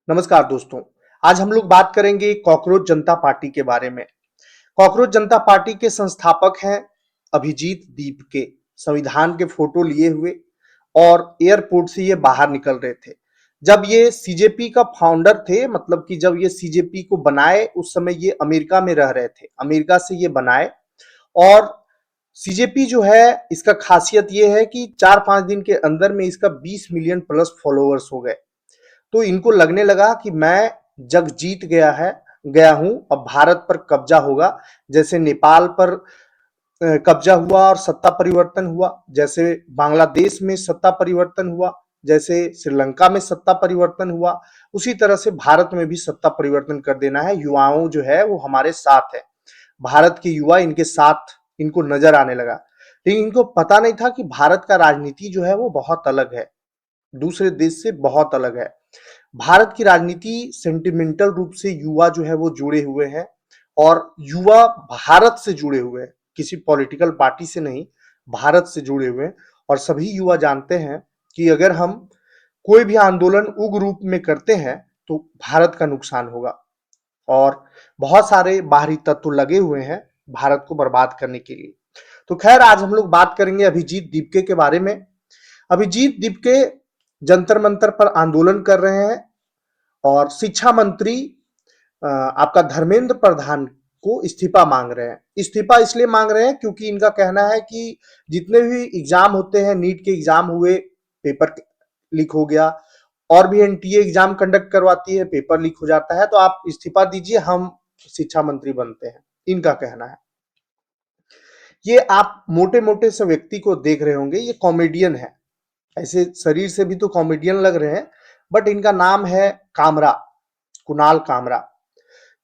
नमस्कार दोस्तों। आज हम लोग बात करेंगे कॉकरोच जनता पार्टी के बारे में। कॉकरोच जनता पार्टी के संस्थापक हैं अभिजीत दीपके। संविधान के फोटो लिए हुए और एयरपोर्ट से ये बाहर निकल रहे थे। जब ये सीजेपी का फाउंडर थे, मतलब कि जब ये सीजेपी को बनाए उस समय ये अमेरिका में रह रहे थे। अमेरिका से ये बनाए और सीजेपी जो है इसका खासियत ये है कि 4-5 दिन के अंदर में इसका 20 मिलियन प्लस फॉलोअर्स हो गए। तो इनको लगने लगा कि मैं जग जीत गया हूं, अब भारत पर कब्जा होगा। जैसे नेपाल पर कब्जा हुआ और सत्ता परिवर्तन हुआ, जैसे बांग्लादेश में सत्ता परिवर्तन हुआ, जैसे श्रीलंका में सत्ता परिवर्तन हुआ, उसी तरह से भारत में भी सत्ता परिवर्तन कर देना है। युवाओं जो है वो हमारे साथ है, भारत के युवा इनके साथ इनको नजर आने लगा। लेकिन इनको पता नहीं था कि भारत का राजनीति जो है वो बहुत अलग है, दूसरे देश से बहुत अलग है। भारत की राजनीति सेंटिमेंटल रूप से युवा जो है वो जुड़े हुए हैं और युवा भारत से जुड़े हुए हैं, किसी पॉलिटिकल पार्टी से नहीं, भारत से जुड़े हुए हैं। और सभी युवा जानते हैं कि अगर हम कोई भी आंदोलन उग्र रूप में करते हैं तो भारत का नुकसान होगा और बहुत सारे बाहरी तत्व लगे हुए हैं भारत को बर्बाद करने के लिए। तो खैर, आज हम लोग बात करेंगे अभिजीत दीपके के बारे में। अभिजीत दीपके जंतर मंतर पर आंदोलन कर रहे हैं और शिक्षा मंत्री आपका धर्मेंद्र प्रधान को इस्तीफा मांग रहे हैं। इस्तीफा इसलिए मांग रहे हैं क्योंकि इनका कहना है कि जितने भी एग्जाम होते हैं, नीट के एग्जाम हुए, पेपर लीक हो गया, और भी एनटीए एग्जाम कंडक्ट करवाती है, पेपर लीक हो जाता है, तो आप इस्तीफा दीजिए, हम शिक्षा मंत्री बनते हैं, इनका कहना है। ये आप मोटे मोटे से व्यक्ति को देख रहे होंगे, ये कॉमेडियन है, ऐसे शरीर से भी तो कॉमेडियन लग रहे हैं, बट इनका नाम है कामरा, कुणाल कामरा।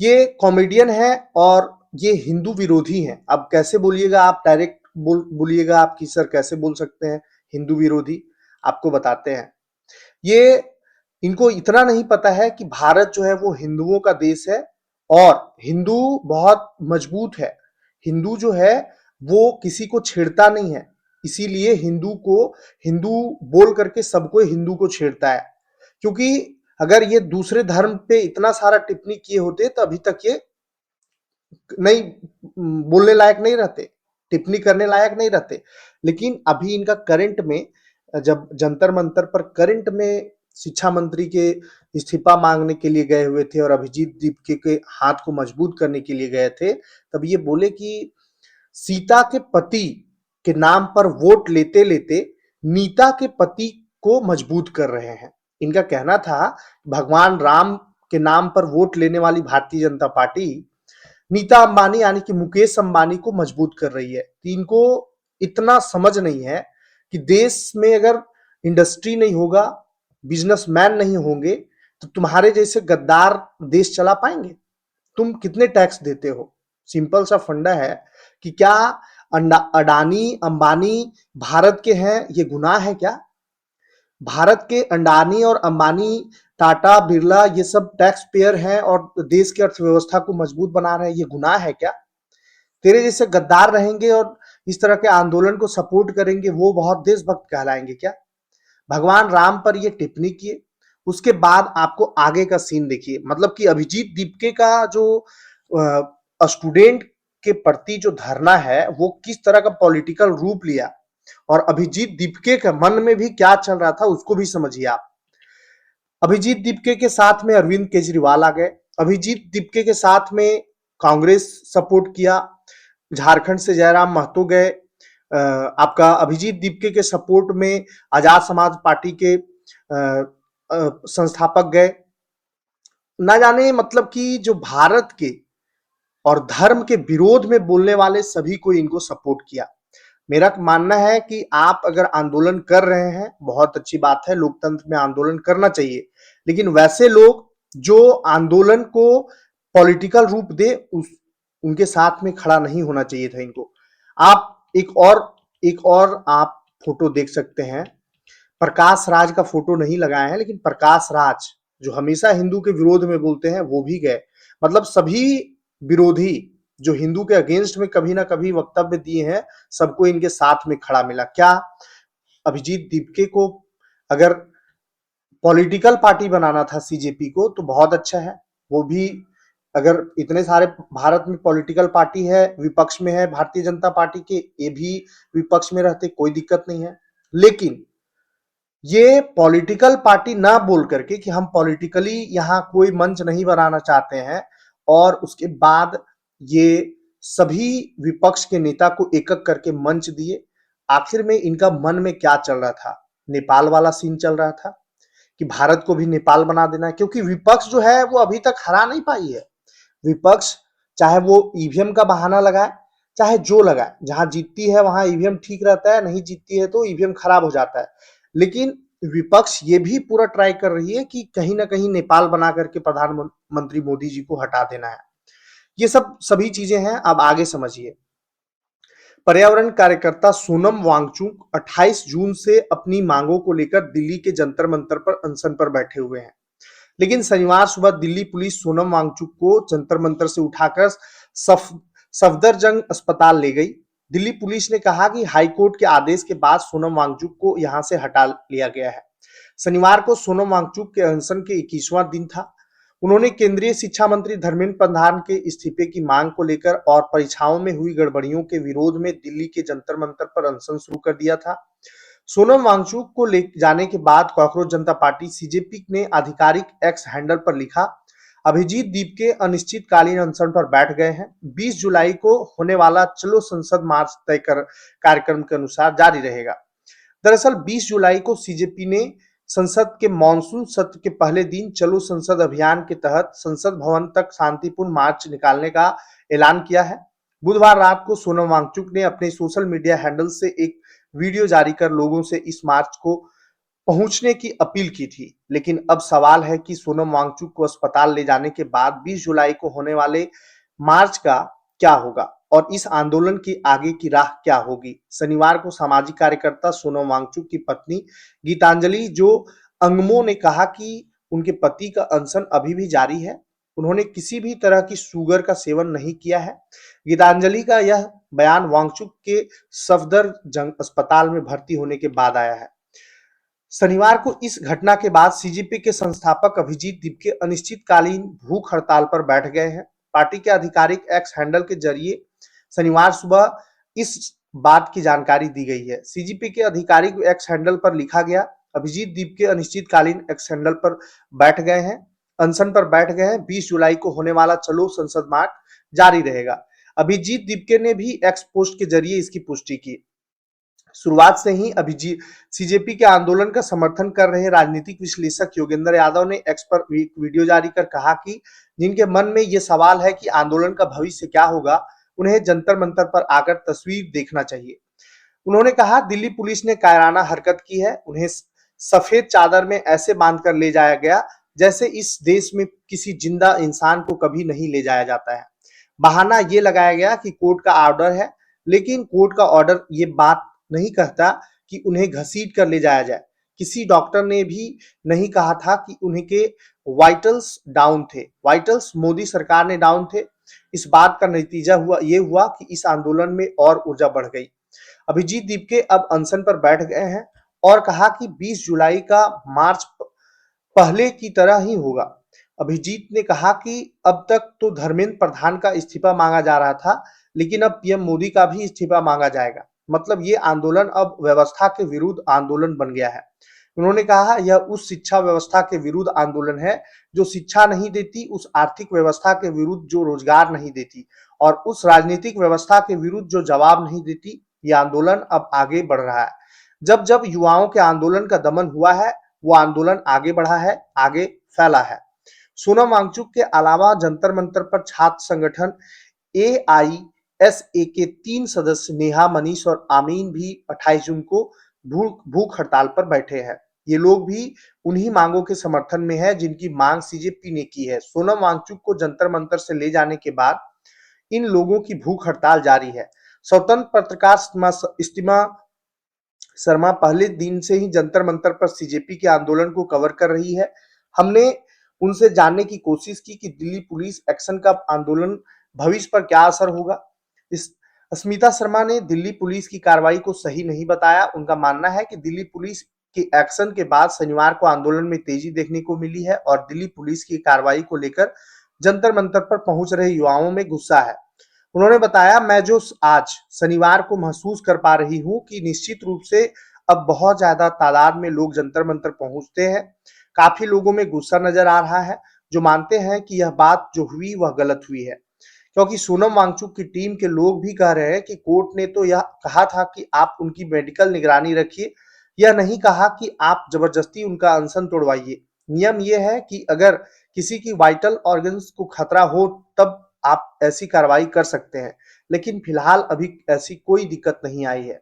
ये कॉमेडियन है और ये हिंदू विरोधी हैं। अब कैसे बोलिएगा आप, डायरेक्ट बोलिएगा आप कि सर कैसे बोल सकते हैं हिंदू विरोधी, आपको बताते हैं। ये इनको इतना नहीं पता है कि भारत जो है वो हिंदुओं का देश है और हिंदू बहुत मजबूत है। हिंदू जो है वो किसी को छेड़ता नहीं है, इसीलिए हिंदू को हिंदू बोल करके सबको हिंदू को छेड़ता है। क्योंकि अगर ये दूसरे धर्म पे इतना सारा टिप्पणी किए होते तो अभी तक ये नहीं बोलने लायक नहीं रहते, टिप्पणी करने लायक नहीं रहते। लेकिन अभी इनका करंट में, जब जंतर मंतर पर करंट में शिक्षा मंत्री के इस्तीफा मांगने के लिए गए हुए थे और अभिजीत दीपके के हाथ को मजबूत करने के लिए गए थे, तब ये बोले कि सीता के पति के नाम पर वोट लेते लेते नीता के पति को मजबूत कर रहे हैं। इनका कहना था भगवान राम के नाम पर वोट लेने वाली भारतीय जनता पार्टी नीता अंबानी यानी कि मुकेश अंबानी को मजबूत कर रही है। तो इनको इतना समझ नहीं है कि देश में अगर इंडस्ट्री नहीं होगा, बिजनेसमैन नहीं होंगे, तो तुम्हारे जैसे गद्दार देश चला पाएंगे? तुम कितने टैक्स देते हो? सिंपल सा फंडा है कि क्या अडानी अंबानी भारत के हैं, ये गुनाह है क्या? भारत के अंडानी और अंबानी, टाटा बिरला, ये सब टैक्स पेयर हैं और देश की अर्थव्यवस्था को मजबूत बना रहे हैं, ये गुनाह है क्या? तेरे जैसे गद्दार रहेंगे और इस तरह के आंदोलन को सपोर्ट करेंगे, वो बहुत देशभक्त कहलाएंगे क्या? भगवान राम पर ये टिप्पणी किए, उसके बाद आपको आगे का सीन देखिए। मतलब कि अभिजीत दीपके का जो स्टूडेंट के प्रति जो धरना है वो किस तरह का पॉलिटिकल रूप लिया और अभिजीत दीपके के मन में भी क्या चल रहा था उसको भी समझिए आप। अभिजीत दीपके के साथ में अरविंद केजरीवाल आ गए, अभिजीत दीपके के साथ में कांग्रेस सपोर्ट किया, झारखंड से जयराम महतो गए, आपका अभिजीत दीपके के सपोर्ट में आजाद समाज पार्टी के संस्थापक गए। ना जाने, मतलब कि जो भारत के और धर्म के विरोध में बोलने वाले सभी को इनको सपोर्ट किया। मेरा मानना है कि आप अगर आंदोलन कर रहे हैं, बहुत अच्छी बात है, लोकतंत्र में आंदोलन करना चाहिए, लेकिन वैसे लोग जो आंदोलन को पॉलिटिकल रूप दे, उनके साथ में खड़ा नहीं होना चाहिए था इनको। आप एक और आप फोटो देख सकते हैं, प्रकाश राज का फोटो नहीं लगाए हैं, लेकिन प्रकाश राज जो हमेशा हिंदू के विरोध में बोलते हैं वो भी गए। मतलब सभी विरोधी जो हिंदू के अगेंस्ट में कभी ना कभी वक्तव्य दिए हैं, सबको इनके साथ में खड़ा मिला। क्या अभिजीत दीपके को अगर पॉलिटिकल पार्टी बनाना था सीजेपी को तो बहुत अच्छा है। वो भी अगर इतने सारे भारत में पॉलिटिकल पार्टी है, विपक्ष में है भारतीय जनता पार्टी के, ये भी विपक्ष में रहते कोई दिक्कत नहीं है। लेकिन ये पॉलिटिकल पार्टी ना बोल करके कि हम पॉलिटिकली यहाँ कोई मंच नहीं बनाना चाहते हैं, और उसके बाद ये सभी विपक्ष के नेता को एक-एक करके मंच दिए। आखिर में इनका मन में क्या चल रहा था? नेपाल वाला सीन चल रहा था कि भारत को भी नेपाल बना देना है, क्योंकि विपक्ष जो है वो अभी तक हरा नहीं पाई है। विपक्ष चाहे वो ईवीएम का बहाना लगाए, चाहे जो लगाए, जहां जीतती है वहां ईवीएम ठीक रहता है, नहीं जीतती है तो ईवीएम खराब हो जाता है। लेकिन विपक्ष ये भी पूरा ट्राई कर रही है कि कहीं ना कहीं नेपाल बना करके प्रधानमंत्री मोदी जी को हटा देना है। ये सब सभी चीजें हैं, अब आगे समझिए। पर्यावरण कार्यकर्ता सोनम वांगचुक 28 जून से अपनी मांगों को लेकर दिल्ली के जंतर मंतर पर अनशन पर बैठे हुए हैं। लेकिन शनिवार सुबह दिल्ली पुलिस सोनम वांगचुक को जंतर मंतर से उठाकर सफ सफदरजंग अस्पताल ले गई। दिल्ली पुलिस ने कहा कि हाईकोर्ट के आदेश के बाद सोनम वांगचुक को यहां से हटा लिया गया है। शनिवार को सोनम वांगचुक के अनशन के 21वां दिन था। उन्होंने केंद्रीय शिक्षा मंत्री धर्मेंद्र प्रधान के इस्तीफे की मांग को लेकर और परीक्षाओं में हुई गड़बड़ियों के विरोध में दिल्ली के जंतर मंतर पर अनशन शुरू कर दिया था। सोनम वांगचुक को ले जाने के बाद कॉकरोच जनता पार्टी सीजेपी ने आधिकारिक एक्स हैंडल पर लिखा, अभिजीत दीप के अनिश्चितकालीन अनशन पर बैठ गए हैं। 20 जुलाई को होने वाला चलो संसद मार्च तय कर कार्यक्रम के अनुसार जारी रहेगा। दरअसल 20 जुलाई को सीजेपी ने संसद के मॉनसून सत्र के पहले दिन चलो संसद अभियान के तहत संसद भवन तक शांतिपूर्ण मार्च निकालने का ऐलान किया है। बुधवार रात को सोनम वांगचुक ने अपने सोशल मीडिया हैंडल से एक वीडियो जारी कर लोगों से इस मार्च को पहुंचने की अपील की थी। लेकिन अब सवाल है कि सोनम वांगचुक को अस्पताल ले जाने के बाद 20 जुलाई को होने वाले मार्च का क्या होगा और इस आंदोलन की आगे की राह क्या होगी। शनिवार को सामाजिक कार्यकर्ता सोनम वांगचुक की पत्नी गीतांजलि जो अंगमो ने कहा कि उनके पति का अनशन अभी भी जारी है। उन्होंने किसी भी तरह की शुगर का सेवन नहीं किया है। गीतांजलि का यह बयान वांगचुक के सफदरजंग अस्पताल में भर्ती होने के बाद आया है। शनिवार को इस घटना के बाद सीजेपी के संस्थापक अभिजीत दीप के अनिश्चितकालीन भूख हड़ताल पर बैठ गए हैं। पार्टी के आधिकारिक एक्स हैंडल के जरिए शनिवार सुबह इस बात की जानकारी दी गई है। सीजेपी के आधिकारिक एक्स हैंडल पर लिखा गया, अभिजीत दीप के अनिश्चितकालीन एक्स हैंडल पर बैठ गए हैं, अनशन पर बैठ गए हैं। 20 जुलाई को होने वाला चलो संसद मार्च जारी रहेगा। अभिजीत दीपके ने भी एक्स पोस्ट के जरिए इसकी पुष्टि की। शुरुआत से ही अभिजीत सीजेपी के आंदोलन का समर्थन कर रहे राजनीतिक विश्लेषक योगेंद्र यादव ने एक्स पर एक वीडियो जारी कर कहा कि जिनके मन में ये सवाल है कि आंदोलन का भविष्य क्या होगा, उन्हें जंतर मंतर पर आकर तस्वीर देखना चाहिए। उन्होंने कहा, दिल्ली पुलिस ने कायराना हरकत की है। उन्हें सफेद चादर में ऐसे बांध कर ले जाया गया जैसे इस देश में किसी जिंदा इंसान को कभी नहीं ले जाया जाता है। बहाना ये लगाया गया कि कोर्ट का ऑर्डर है, लेकिन कोर्ट का ऑर्डर ये बात नहीं कहता कि उन्हें घसीट कर ले जाया जाए। किसी डॉक्टर ने भी नहीं कहा था कि उनके वाइटल्स डाउन थे। वाइटल्स मोदी सरकार ने डाउन थे। इस बात का नतीजा हुआ कि इस आंदोलन में और ऊर्जा बढ़ गई। अभिजीत दीपके अब अनशन पर बैठ गए हैं और कहा कि 20 जुलाई का मार्च पहले की तरह ही होगा। अभिजीत ने कहा कि अब तक तो धर्मेंद्र प्रधान का इस्तीफा मांगा जा रहा था, लेकिन अब पीएम मोदी का भी इस्तीफा मांगा जाएगा। मतलब ये आंदोलन अब व्यवस्था के विरुद्ध आंदोलन बन गया है। उन्होंने कहा, यह उस शिक्षा व्यवस्था के विरुद्ध आंदोलन है जो शिक्षा नहीं देती, उस आर्थिक व्यवस्था के विरुद्ध जो रोजगार नहीं देती, और उस राजनीतिक व्यवस्था के विरुद्ध जो जवाब नहीं देती। ये आंदोलन अब आगे बढ़ रहा है। जब जब युवाओं के आंदोलन का दमन हुआ है, वो आंदोलन आगे बढ़ा है, आगे फैला है। सोनम वांगचुक के अलावा जंतर मंतर पर छात्र संगठन एआईएसए के 3 सदस्य नेहा, मनीष और आमीन भी 28 जून को भूख हड़ताल पर बैठे हैं। ये लोग भी उन्हीं मांगों के समर्थन में है जिनकी मांग सीजेपी ने की है। सोनम वांगचुक को जंतर मंतर से ले जाने के बाद इन लोगों की भूख हड़ताल जारी है। स्वतंत्र पत्रकार इस्तिमा शर्मा पहले दिन से ही जंतर मंतर पर सीजेपी के आंदोलन को कवर कर रही है। हमने उनसे जानने की कोशिश की कि दिल्ली पुलिस एक्शन का आंदोलन भविष्य पर क्या असर होगा। इस अस्मिता शर्मा ने दिल्ली पुलिस की कार्रवाई को सही नहीं बताया। उनका मानना है कि दिल्ली पुलिस के एक्शन के बाद शनिवार को आंदोलन में तेजी देखने को मिली है और दिल्ली पुलिस की कार्रवाई को लेकर जंतर मंतर पर पहुंच रहे युवाओं में गुस्सा है। उन्होंने बताया, मैं जो आज शनिवार को महसूस कर पा रही हूं कि निश्चित रूप से अब बहुत ज्यादा तादाद में लोग जंतर मंतर पहुंचते हैं। काफी लोगों में गुस्सा नजर आ रहा है, जो मानते हैं कि यह बात जो हुई वह गलत हुई है, क्योंकि सोनम वांगचुक की टीम के लोग भी कह रहे हैं कि कोर्ट ने तो यह कहा था कि आप उनकी मेडिकल निगरानी रखिए, यह नहीं कहा कि आप जबरदस्ती उनका अनशन तोड़वाइए। नियम यह है कि अगर किसी की वाइटल ऑर्गन्स को खतरा हो तब आप ऐसी कार्रवाई कर सकते हैं, लेकिन फिलहाल अभी ऐसी कोई दिक्कत नहीं आई है।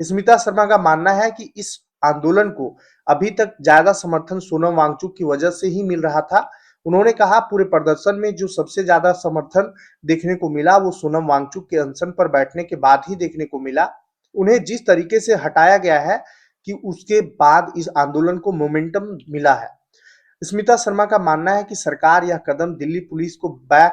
स्मिता शर्मा का मानना है कि इस आंदोलन को अभी तक ज्यादा समर्थन सोनम वांगचुक की वजह से ही मिल रहा था। उन्होंने कहा, पूरे प्रदर्शन में जो सबसे ज्यादा समर्थन देखने को मिला वो सोनम वांगचुक के अनशन पर बैठने के बाद ही देखने को मिला। उन्हें जिस तरीके से हटाया गया है कि उसके बाद इस आंदोलन को मोमेंटम मिला है। स्मिता शर्मा का मानना है कि सरकार यह कदम दिल्ली पुलिस को बैक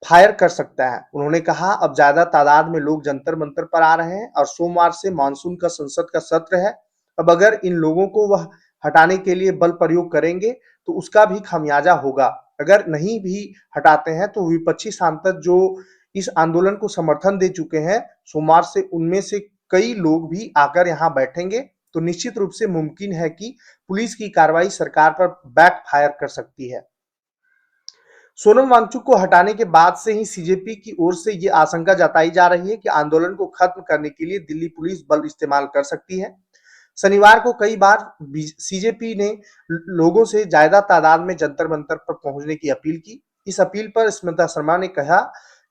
फायर कर सकता है। उन्होंने कहा, अब ज्यादा तादाद में लोग जंतर मंतर पर आ रहे हैं और सोमवार से मानसून का संसद का सत्र है। अब अगर इन लोगों को वह हटाने के लिए बल प्रयोग करेंगे तो उसका भी खामियाजा होगा। अगर नहीं भी हटाते हैं तो विपक्षी सांसद जो इस आंदोलन को समर्थन दे चुके हैं, सोमवार से उनमें से कई लोग भी आकर यहाँ बैठेंगे, तो निश्चित रूप से मुमकिन है कि पुलिस की कार्रवाई सरकार पर बैक फायर कर सकती है। सोनम वांगचुक को हटाने के बाद से ही सीजेपी की ओर से ये आशंका जताई जा रही है कि आंदोलन को खत्म करने के लिए दिल्ली पुलिस बल इस्तेमाल कर सकती है। शनिवार को कई बार सीजेपी ने लोगों से ज्यादा तादाद में जंतर मंतर पर पहुंचने की अपील की। इस अपील पर स्मिता शर्मा ने कहा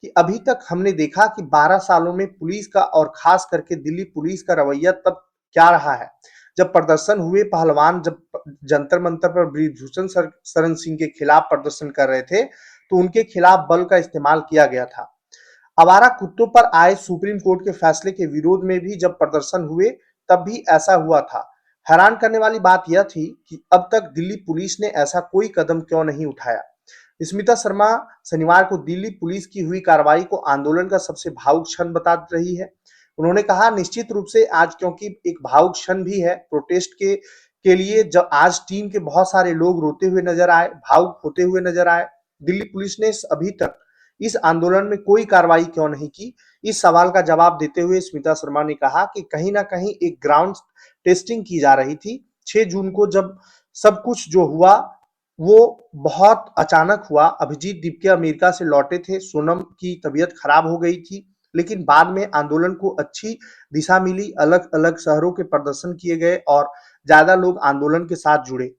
कि अभी तक हमने देखा कि 12 सालों में पुलिस का और खास करके दिल्ली पुलिस का रवैया तब क्या रहा है। जब प्रदर्शन हुए, पहलवान जब जंतर मंतर पर ब्रिजभूषण शरण सिंह के खिलाफ प्रदर्शन कर रहे थे तो उनके खिलाफ बल का इस्तेमाल किया गया था। आवारा कुत्तों पर आए सुप्रीम कोर्ट के फैसले के विरोध में भी जब प्रदर्शन हुए तब भी ऐसा हुआ था। हैरान करने वाली बात यह थी कि अब तक दिल्ली पुलिस ने ऐसा कोई कदम क्यों नहीं उठाया। स्मिता शर्मा शनिवार को दिल्ली पुलिस की हुई कार्रवाई को आंदोलन का सबसे भावुक क्षण बता रही है। उन्होंने कहा, निश्चित रूप से आज क्योंकि एक भावुक क्षण भी है प्रोटेस्ट के लिए, जब आज टीम के बहुत सारे लोग रोते हुए नजर आए, भावुक होते हुए नजर आए। दिल्ली पुलिस ने अभी तक इस आंदोलन में कोई कार्रवाई क्यों नहीं की? इस सवाल का जवाब देते हुए स्मिता शर्मा ने कहा कि कहीं ना कहीं एक ग्राउंड टेस्टिंग की जा रही थी। 6 जून को जब सब कुछ जो हुआ वो बहुत अचानक हुआ। अभिजीत दीपके अमेरिका से लौटे थे, सोनम की तबीयत खराब हो गई थी, लेकिन बाद में आंदोलन को अच्छी दिशा मिली, अलग अलग शहरों के प्रदर्शन किए गए और ज्यादा लोग आंदोलन के साथ जुड़े।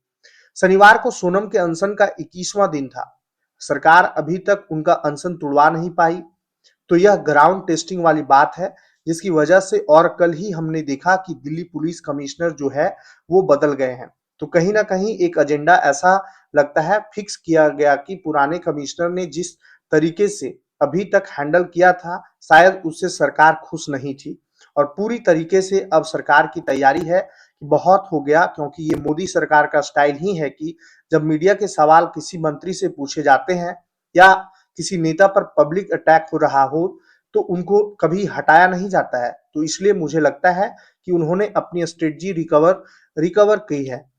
शनिवार को सोनम के अनशन का 21वां दिन था। सरकार अभी तक उनका अनशन तुड़वा नहीं पाई, तो यह ग्राउंड टेस्टिंग वाली बात है, जिसकी वजह से और कल ही हमने देखा कि दिल्ली पुलिस कमिश्नर जो है वो बदल गए हैं। तो कहीं ना कहीं एक एजेंडा ऐसा लगता है फिक्स किया गया कि पुराने कमिश्नर ने जिस तरीके से अभी तक हैंडल किया था, शायद उससे सरकार खुश नहीं थी और पूरी तरीके से अब सरकार की तैयारी है कि बहुत हो गया, क्योंकि ये मोदी सरकार का स्टाइल ही है कि जब मीडिया के सवाल किसी मंत्री से पूछे जाते हैं या किसी नेता पर पब्लिक अटैक हो रहा हो तो उनको कभी हटाया नहीं जाता है। तो इसलिए मुझे लगता है कि उन्होंने अपनी स्ट्रेटजी रिकवर की है।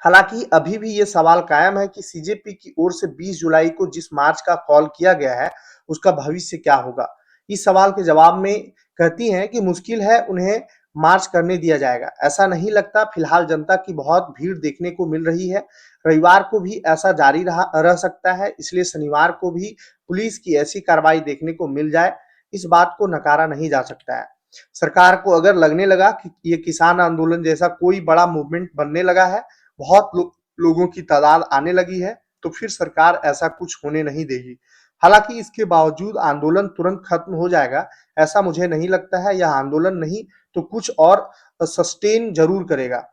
हालांकि अभी भी ये सवाल कायम है कि सीजेपी की ओर से 20 जुलाई को जिस मार्च का कॉल किया गया है उसका भविष्य क्या होगा। इस सवाल के जवाब में कहती हैं कि मुश्किल है उन्हें मार्च करने दिया जाएगा, ऐसा नहीं लगता। फिलहाल जनता की बहुत भीड़ देखने को मिल रही है। रविवार को भी ऐसा जारी रह सकता है, इसलिए शनिवार को भी पुलिस की ऐसी कार्रवाई देखने को मिल जाए, इस बात को नकारा नहीं जा सकता है। सरकार को अगर लगने लगा कि ये किसान आंदोलन जैसा कोई बड़ा मूवमेंट बनने लगा है, बहुत लोगों की तादाद आने लगी है, तो फिर सरकार ऐसा कुछ होने नहीं देगी। हालांकि इसके बावजूद आंदोलन तुरंत खत्म हो जाएगा ऐसा मुझे नहीं लगता है। यह आंदोलन नहीं तो कुछ और सस्टेन जरूर करेगा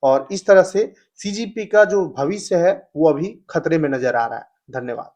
और इस तरह से सीजीपी का जो भविष्य है वो अभी खतरे में नजर आ रहा है। धन्यवाद।